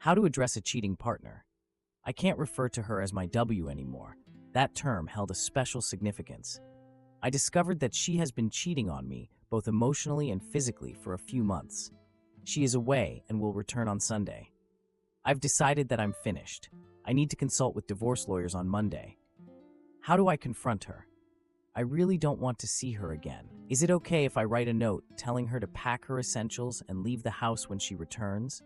How to address a cheating partner. I can't refer to her as my W anymore. That term held a special significance. I discovered that she has been cheating on me, both emotionally and physically, for a few months. She is away and will return on Sunday. I've decided that I'm finished. I need to consult with divorce lawyers on Monday. How do I confront her? I really don't want to see her again. Is it okay if I write a note telling her to pack her essentials and leave the house when she returns?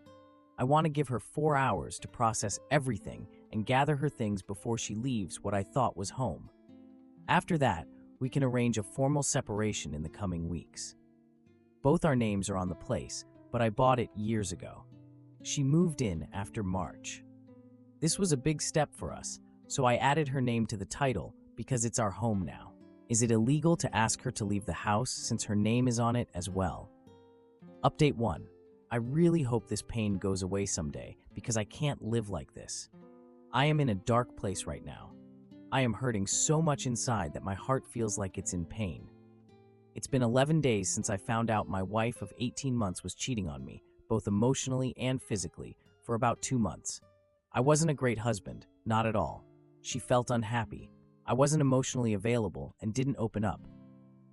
I want to give her 4 hours to process everything and gather her things before she leaves what I thought was home. After that, we can arrange a formal separation in the coming weeks. Both our names are on the place, but I bought it years ago. She moved in after March. This was a big step for us, so I added her name to the title because it's our home now. Is it illegal to ask her to leave the house since her name is on it as well? Update 1. I really hope this pain goes away someday because I can't live like this. I am in a dark place right now. I am hurting so much inside that my heart feels like it's in pain. It's been 11 days since I found out my wife of 18 months was cheating on me, both emotionally and physically, for about 2 months. I wasn't a great husband, not at all. She felt unhappy. I wasn't emotionally available and didn't open up.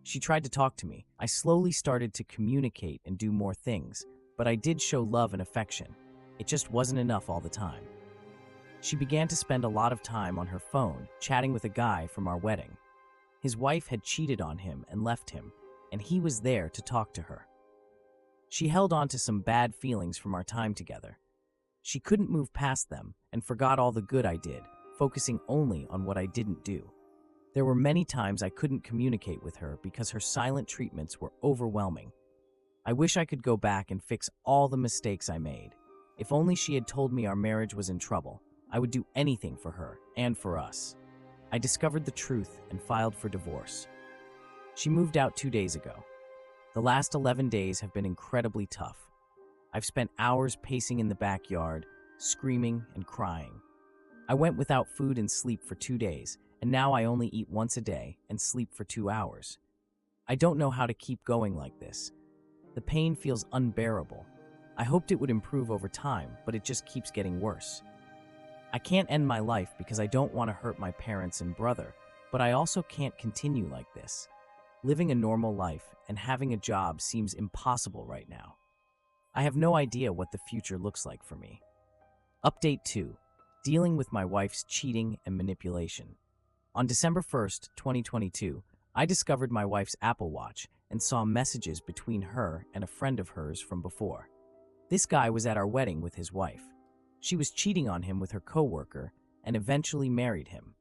She tried to talk to me. I slowly started to communicate and do more things, but I did show love and affection. It just wasn't enough all the time. She began to spend a lot of time on her phone, chatting with a guy from our wedding. His wife had cheated on him and left him, and he was there to talk to her. She held on to some bad feelings from our time together. She couldn't move past them and forgot all the good I did, focusing only on what I didn't do. There were many times I couldn't communicate with her because her silent treatments were overwhelming. I wish I could go back and fix all the mistakes I made. If only she had told me our marriage was in trouble, I would do anything for her and for us. I discovered the truth and filed for divorce. She moved out 2 days ago. The last 11 days have been incredibly tough. I've spent hours pacing in the backyard, screaming and crying. I went without food and sleep for 2 days, and now I only eat once a day and sleep for 2 hours. I don't know how to keep going like this. The pain feels unbearable. I hoped it would improve over time, but it just keeps getting worse. I can't end my life because I don't want to hurt my parents and brother, but I also can't continue like this. Living a normal life and having a job seems impossible right now. I have no idea what the future looks like for me. Update 2. Dealing with my wife's cheating and manipulation. On December 1st, 2022, I discovered my wife's Apple Watch and saw messages between her and a friend of hers from before. This guy was at our wedding with his wife. She was cheating on him with her coworker and eventually married him.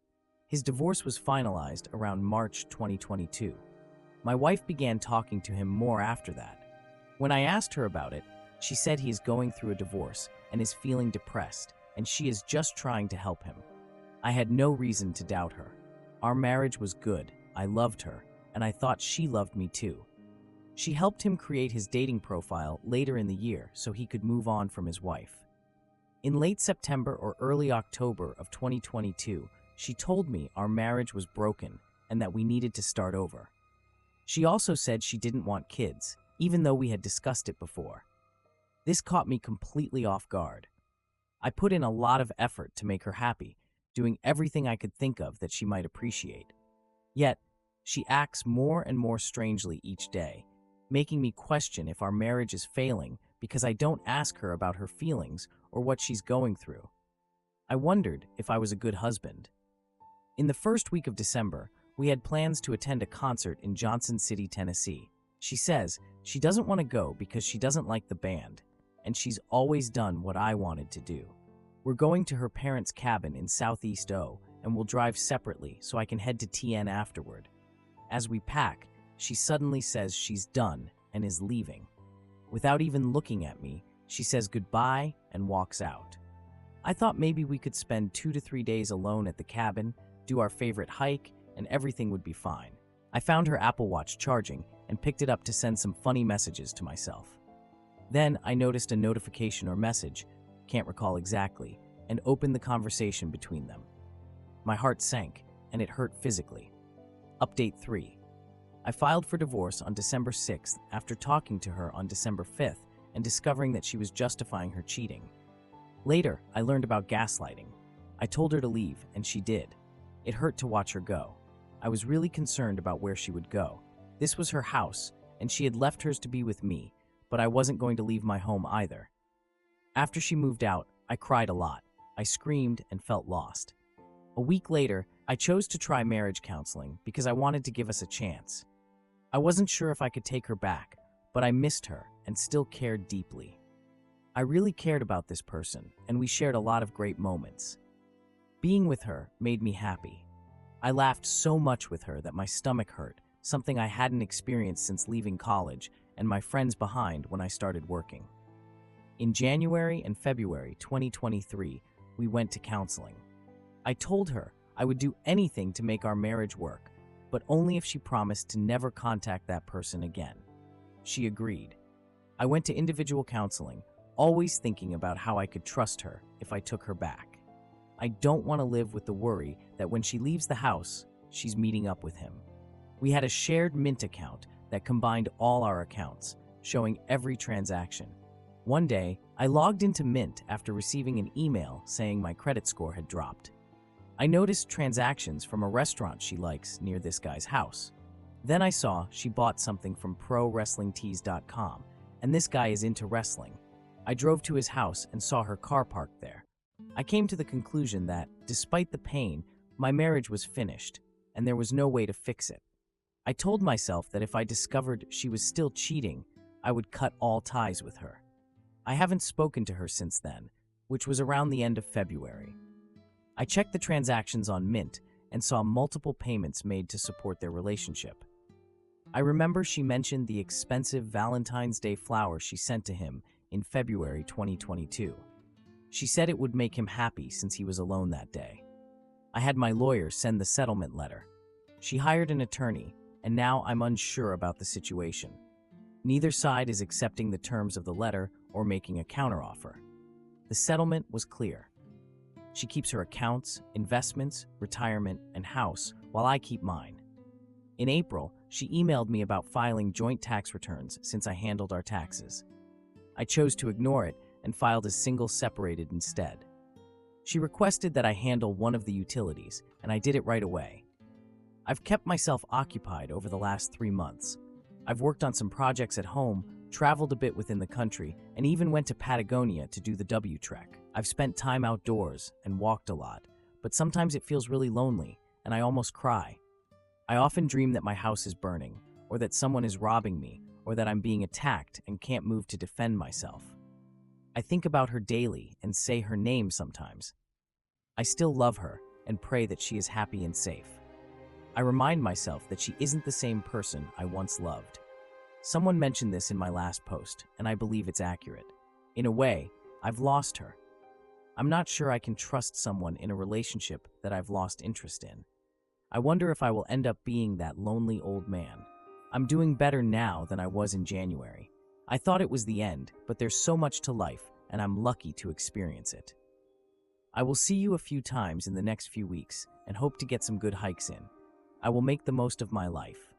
His divorce was finalized around March 2022. My wife began talking to him more after that. When I asked her about it, she said he is going through a divorce and is feeling depressed, and she is just trying to help him. I had no reason to doubt her. Our marriage was good, I loved her, and I thought she loved me too. She helped him create his dating profile later in the year so he could move on from his wife. In late September or early October of 2022, she told me our marriage was broken and that we needed to start over. She also said she didn't want kids, even though we had discussed it before. This caught me completely off guard. I put in a lot of effort to make her happy, doing everything I could think of that she might appreciate. Yet, she acts more and more strangely each day, making me question if our marriage is failing because I don't ask her about her feelings or what she's going through. I wondered if I was a good husband. In the first week of December, we had plans to attend a concert in Johnson City, Tennessee. She says she doesn't want to go because she doesn't like the band, and she's always done what I wanted to do. We're going to her parents' cabin in Southeast O, and we'll drive separately so I can head to TN afterward. As we pack, she suddenly says she's done and is leaving. Without even looking at me, she says goodbye and walks out. I thought maybe we could spend 2 to 3 days alone at the cabin, do our favorite hike, and everything would be fine. I found her Apple Watch charging and picked it up to send some funny messages to myself. Then I noticed a notification or message, can't recall exactly, and opened the conversation between them. My heart sank, and it hurt physically. Update 3. I filed for divorce on December 6th after talking to her on December 5th and discovering that she was justifying her cheating. Later, I learned about gaslighting. I told her to leave, and she did. It hurt to watch her go. I was really concerned about where she would go. This was her house, and she had left hers to be with me, but I wasn't going to leave my home either. After she moved out, I cried a lot. I screamed and felt lost. A week later, I chose to try marriage counseling because I wanted to give us a chance. I wasn't sure if I could take her back, but I missed her and still cared deeply. I really cared about this person, and we shared a lot of great moments. Being with her made me happy. I laughed so much with her that my stomach hurt, something I hadn't experienced since leaving college and my friends behind when I started working. In January and February 2023, we went to counseling. I told her I would do anything to make our marriage work, but only if she promised to never contact that person again. She agreed. I went to individual counseling, always thinking about how I could trust her if I took her back. I don't want to live with the worry that when she leaves the house, she's meeting up with him. We had a shared Mint account that combined all our accounts, showing every transaction. One day, I logged into Mint after receiving an email saying my credit score had dropped. I noticed transactions from a restaurant she likes near this guy's house. Then I saw she bought something from ProWrestlingTees.com, and this guy is into wrestling. I drove to his house and saw her car parked there. I came to the conclusion that, despite the pain, my marriage was finished, and there was no way to fix it. I told myself that if I discovered she was still cheating, I would cut all ties with her. I haven't spoken to her since then, which was around the end of February. I checked the transactions on Mint and saw multiple payments made to support their relationship. I remember she mentioned the expensive Valentine's Day flowers she sent to him in February 2022. She said it would make him happy since he was alone that day. I had my lawyer send the settlement letter. She hired an attorney, and now I'm unsure about the situation. Neither side is accepting the terms of the letter or making a counteroffer. The settlement was clear. She keeps her accounts, investments, retirement, and house, while I keep mine. In April, she emailed me about filing joint tax returns since I handled our taxes. I chose to ignore it and filed as single separated instead. She requested that I handle one of the utilities, and I did it right away. I've kept myself occupied over the last 3 months. I've worked on some projects at home, traveled a bit within the country, and even went to Patagonia to do the W Trek. I've spent time outdoors and walked a lot, but sometimes it feels really lonely, and I almost cry. I often dream that my house is burning, or that someone is robbing me, or that I'm being attacked and can't move to defend myself. I think about her daily and say her name sometimes. I still love her and pray that she is happy and safe. I remind myself that she isn't the same person I once loved. Someone mentioned this in my last post, and I believe it's accurate. In a way, I've lost her. I'm not sure I can trust someone in a relationship that I've lost interest in. I wonder if I will end up being that lonely old man. I'm doing better now than I was in January. I thought it was the end, but there's so much to life, and I'm lucky to experience it. I will see you a few times in the next few weeks and hope to get some good hikes in. I will make the most of my life.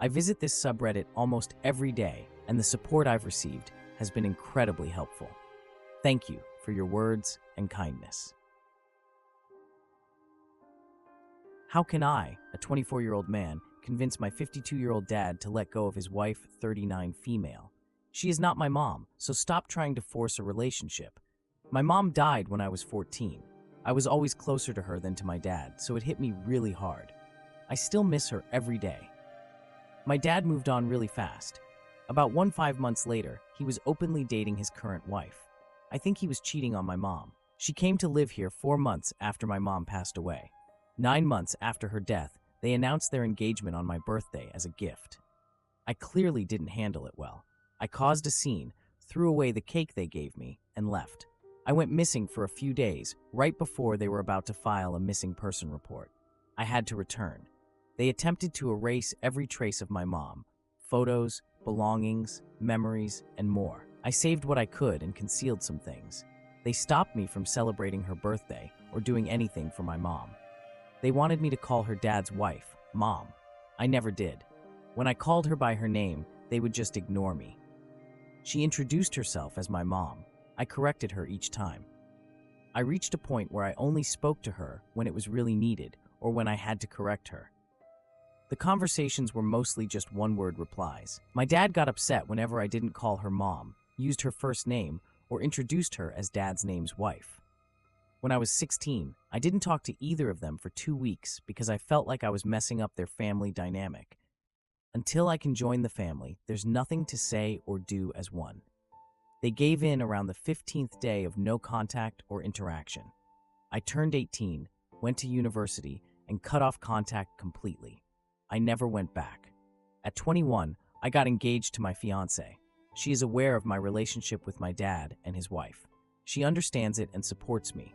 I visit this subreddit almost every day, and the support I've received has been incredibly helpful. Thank you for your words and kindness. How can I, a 24-year-old man, convince my 52-year-old dad to let go of his wife, 39 female? She is not my mom, so stop trying to force a relationship. My mom died when I was 14. I was always closer to her than to my dad, so it hit me really hard. I still miss her every day. My dad moved on really fast. About 5 months later, he was openly dating his current wife. I think he was cheating on my mom. She came to live here 4 months after my mom passed away. 9 months after her death, they announced their engagement on my birthday as a gift. I clearly didn't handle it well. I caused a scene, threw away the cake they gave me, and left. I went missing for a few days, right before they were about to file a missing person report. I had to return. They attempted to erase every trace of my mom, photos, belongings, memories, and more. I saved what I could and concealed some things. They stopped me from celebrating her birthday or doing anything for my mom. They wanted me to call her dad's wife, Mom. I never did. When I called her by her name, they would just ignore me. She introduced herself as my mom. I corrected her each time. I reached a point where I only spoke to her when it was really needed or when I had to correct her. The conversations were mostly just one-word replies. My dad got upset whenever I didn't call her mom, used her first name, or introduced her as Dad's name's wife. When I was 16, I didn't talk to either of them for 2 weeks because I felt like I was messing up their family dynamic. Until I can join the family, there's nothing to say or do as one. They gave in around the 15th day of no contact or interaction. I turned 18, went to university, and cut off contact completely. I never went back. At 21, I got engaged to my fiancée. She is aware of my relationship with my dad and his wife. She understands it and supports me.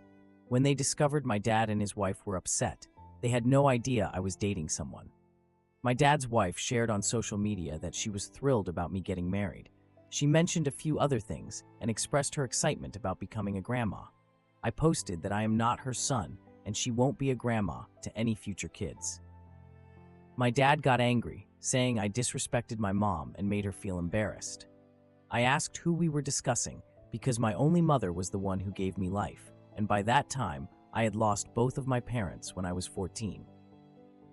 When they discovered my dad and his wife were upset, they had no idea I was dating someone. My dad's wife shared on social media that she was thrilled about me getting married. She mentioned a few other things and expressed her excitement about becoming a grandma. I posted that I am not her son and she won't be a grandma to any future kids. My dad got angry, saying I disrespected my mom and made her feel embarrassed. I asked who we were discussing because my only mother was the one who gave me life, and by that time, I had lost both of my parents when I was 14.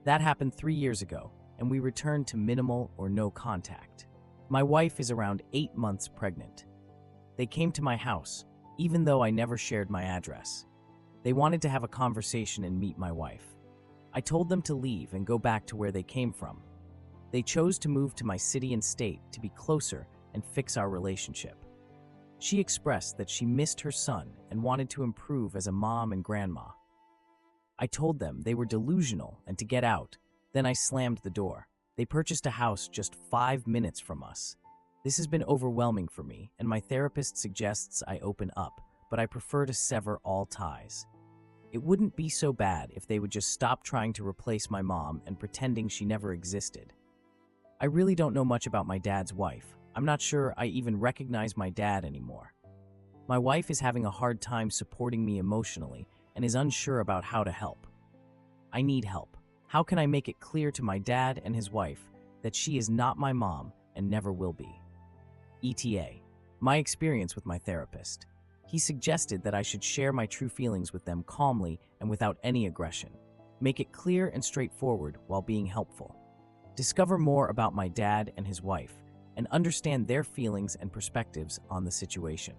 That happened 3 years ago, and we returned to minimal or no contact. My wife is around 8 months pregnant. They came to my house, even though I never shared my address. They wanted to have a conversation and meet my wife. I told them to leave and go back to where they came from. They chose to move to my city and state to be closer and fix our relationship. She expressed that she missed her son and wanted to improve as a mom and grandma. I told them they were delusional and to get out. Then I slammed the door. They purchased a house just 5 minutes from us. This has been overwhelming for me, and my therapist suggests I open up, but I prefer to sever all ties. It wouldn't be so bad if they would just stop trying to replace my mom and pretending she never existed. I really don't know much about my dad's wife. I'm not sure I even recognize my dad anymore. My wife is having a hard time supporting me emotionally and is unsure about how to help. I need help. How can I make it clear to my dad and his wife that she is not my mom and never will be? ETA. My experience with my therapist. He suggested that I should share my true feelings with them calmly and without any aggression. Make it clear and straightforward while being helpful. Discover more about my dad and his wife and understand their feelings and perspectives on the situation.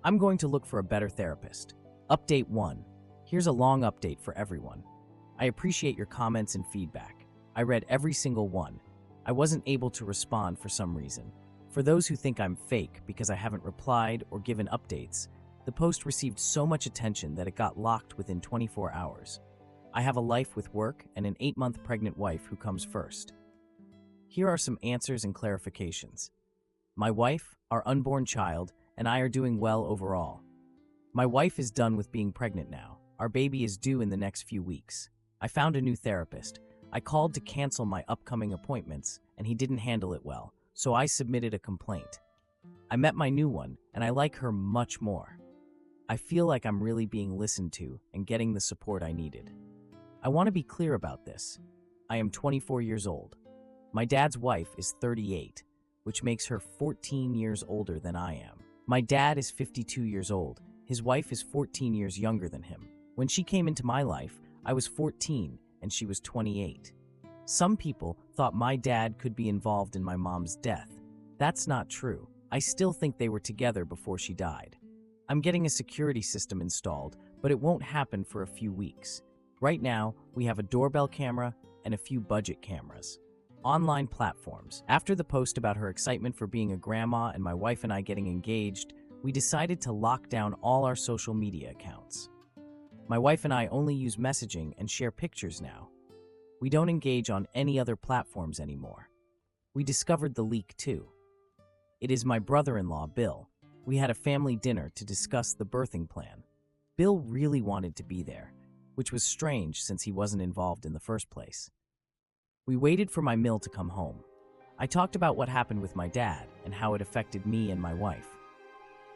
I'm going to look for a better therapist. Update 1. Here's a long update for everyone. I appreciate your comments and feedback. I read every single one. I wasn't able to respond for some reason. For those who think I'm fake because I haven't replied or given updates, the post received so much attention that it got locked within 24 hours. I have a life with work and an 8-month pregnant wife who comes first. Here are some answers and clarifications. My wife, our unborn child, and I are doing well overall. My wife is done with being pregnant now. Our baby is due in the next few weeks. I found a new therapist. I called to cancel my upcoming appointments, and he didn't handle it well, so I submitted a complaint. I met my new one, and I like her much more. I feel like I'm really being listened to and getting the support I needed. I want to be clear about this. I am 24 years old. My dad's wife is 38, which makes her 14 years older than I am. My dad is 52 years old. His wife is 14 years younger than him. When she came into my life, I was 14 and she was 28. Some people thought my dad could be involved in my mom's death. That's not true. I still think they were together before she died. I'm getting a security system installed, but it won't happen for a few weeks. Right now, we have a doorbell camera and a few budget cameras. Online platforms. After the post about her excitement for being a grandma and my wife and I getting engaged, we decided to lock down all our social media accounts. My wife and I only use messaging and share pictures now. We don't engage on any other platforms anymore. We discovered the leak too. It is my brother-in-law, Bill. We had a family dinner to discuss the birthing plan. Bill really wanted to be there, which was strange since he wasn't involved in the first place. We waited for my meal to come home. I talked about what happened with my dad and how it affected me and my wife.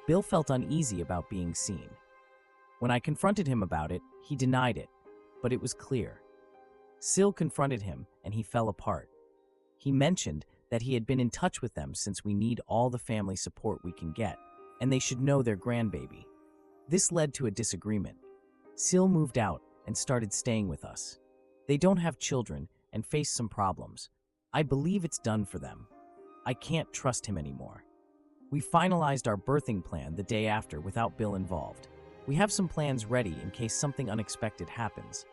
Bill felt uneasy about being seen. When I confronted him about it, he denied it, but it was clear. Sil confronted him and he fell apart. He mentioned that he had been in touch with them since we need all the family support we can get, and they should know their grandbaby. This led to a disagreement. Sil moved out and started staying with us. They don't have children and face some problems. I believe it's done for them. I can't trust him anymore. We finalized our birthing plan the day after without Bill involved. We have some plans ready in case something unexpected happens.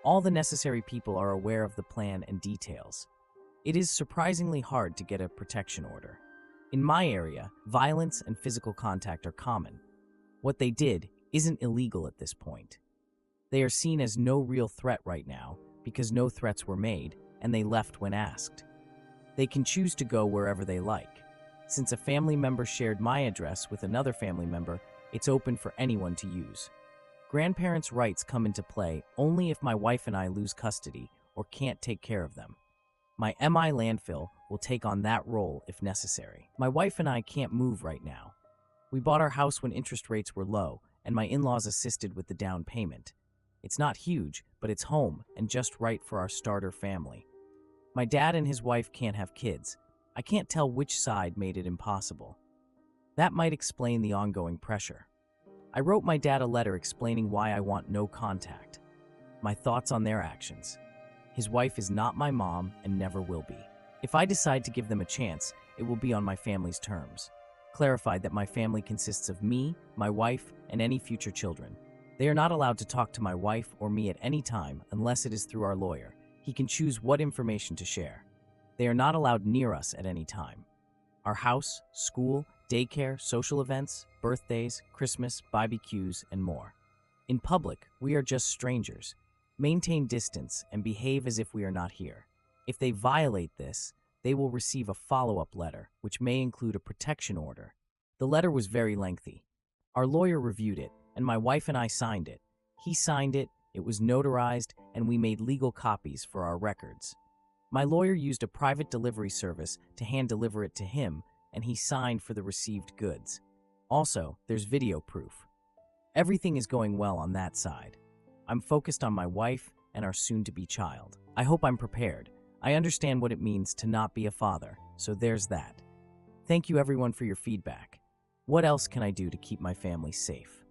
All the necessary people are aware of the plan and details. It is surprisingly hard to get a protection order. In my area, violence and physical contact are common. What they did isn't illegal at this point. They are seen as no real threat right now because no threats were made and they left when asked. They can choose to go wherever they like. Since a family member shared my address with another family member, it's open for anyone to use. Grandparents' rights come into play only if my wife and I lose custody or can't take care of them. My MI landfill will take on that role if necessary. My wife and I can't move right now. We bought our house when interest rates were low, and my in-laws assisted with the down payment. It's not huge, but it's home and just right for our starter family. My dad and his wife can't have kids. I can't tell which side made it impossible. That might explain the ongoing pressure. I wrote my dad a letter explaining why I want no contact. My thoughts on their actions. His wife is not my mom and never will be. If I decide to give them a chance, it will be on my family's terms. Clarified that my family consists of me, my wife, and any future children. They are not allowed to talk to my wife or me at any time unless it is through our lawyer. He can choose what information to share. They are not allowed near us at any time. Our house, school, daycare, social events, birthdays, Christmas, barbecues, and more. In public, we are just strangers. Maintain distance and behave as if we are not here. If they violate this, they will receive a follow-up letter, which may include a protection order. The letter was very lengthy. Our lawyer reviewed it, and my wife and I signed it. He signed it, it was notarized, and we made legal copies for our records. My lawyer used a private delivery service to hand-deliver it to him, and he signed for the received goods. Also, there's video proof. Everything is going well on that side. I'm focused on my wife and our soon-to-be child. I hope I'm prepared. I understand what it means to not be a father, so there's that. Thank you everyone for your feedback. What else can I do to keep my family safe?